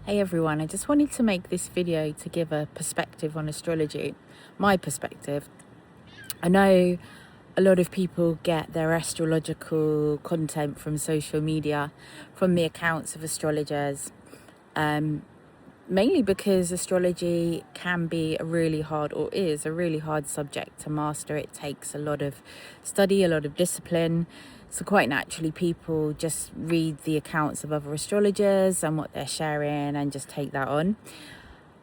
Hey everyone, I just wanted to make this video to give a perspective on astrology, my perspective. I know a lot of people get their astrological content from social media, from the accounts of astrologers, mainly because astrology can be a really hard, or is a really hard subject to master. It takes a lot of study, a lot of discipline. So quite naturally, people just read the accounts of other astrologers and what they're sharing and just take that on.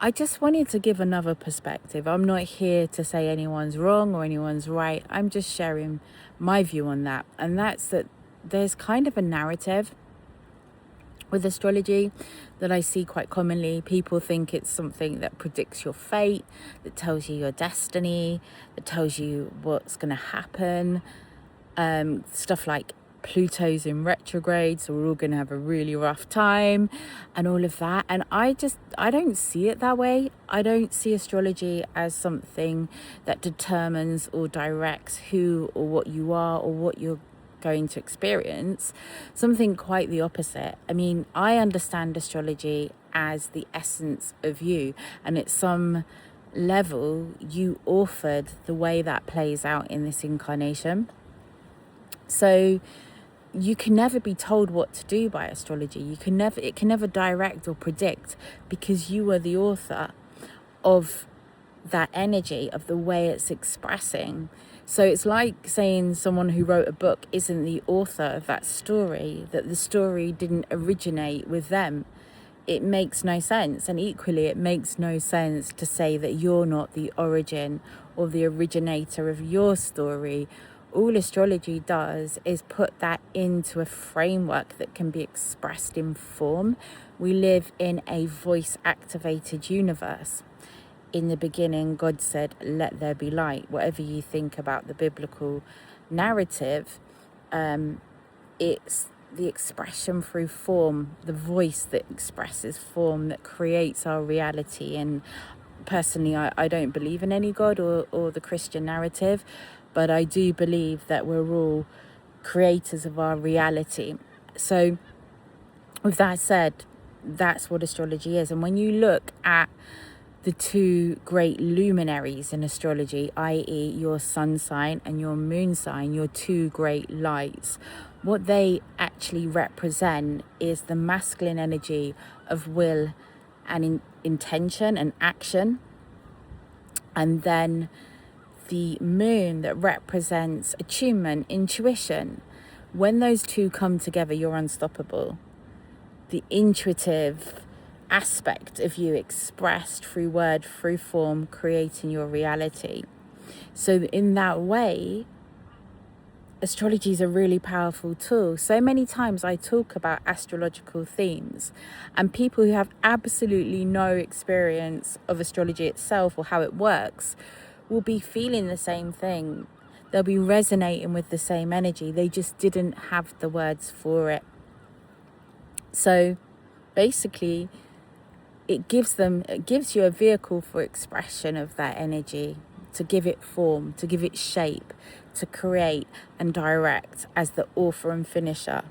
I just wanted to give another perspective. I'm not here to say anyone's wrong or anyone's right. I'm just sharing my view on that. And that's that there's kind of a narrative with astrology that I see quite commonly. People think it's something that predicts your fate, that tells you your destiny, that tells you what's going to happen. Stuff like Pluto's in retrograde, so we're all going to have a really rough time and all of that. And I don't see it that way. I don't see astrology as something that determines or directs who or what you are or what you're going to experience. Something quite the opposite. I mean, I understand astrology as the essence of you, and at some level you authored the way that plays out in this incarnation. So you can never be told what to do by astrology. It can never direct or predict, because you are the author of that energy, of the way it's expressing. So it's like saying someone who wrote a book isn't the author of that story, that the story didn't originate with them. It makes no sense. And equally, it makes no sense to say that you're not the origin or the originator of your story. All astrology does is put that into a framework that can be expressed in form. We live in a voice-activated universe. In the beginning, God said, "Let there be light." Whatever you think about the biblical narrative, it's the expression through form, the voice that expresses form, that creates our reality. And personally, I don't believe in any God or the Christian narrative, but I do believe that we're all creators of our reality. So with that said, that's what astrology is. And when you look at the two great luminaries in astrology, i.e. your sun sign and your moon sign, your two great lights, what they actually represent is the masculine energy of will and intention and action, and then the moon that represents attunement, intuition. When those two come together, you're unstoppable. The intuitive aspect of you expressed through word, through form, creating your reality. So in that way, astrology is a really powerful tool. So many times I talk about astrological themes, and people who have absolutely no experience of astrology itself or how it works will be feeling the same thing. They'll be resonating with the same energy. They just didn't have the words for it. So basically, it gives you a vehicle for expression of that energy, to give it form, to give it shape, to create and direct as the author and finisher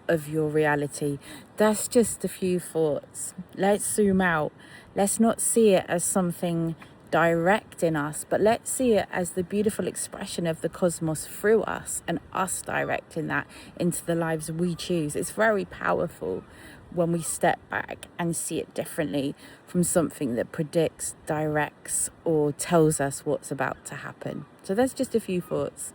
of your reality. That's just a few thoughts. Let's zoom out. Let's not see it as something direct in us, but let's see it as the beautiful expression of the cosmos through us, and us directing that into the lives we choose. It's very powerful when we step back and see it differently from something that predicts, directs, or tells us what's about to happen. So that's just a few thoughts.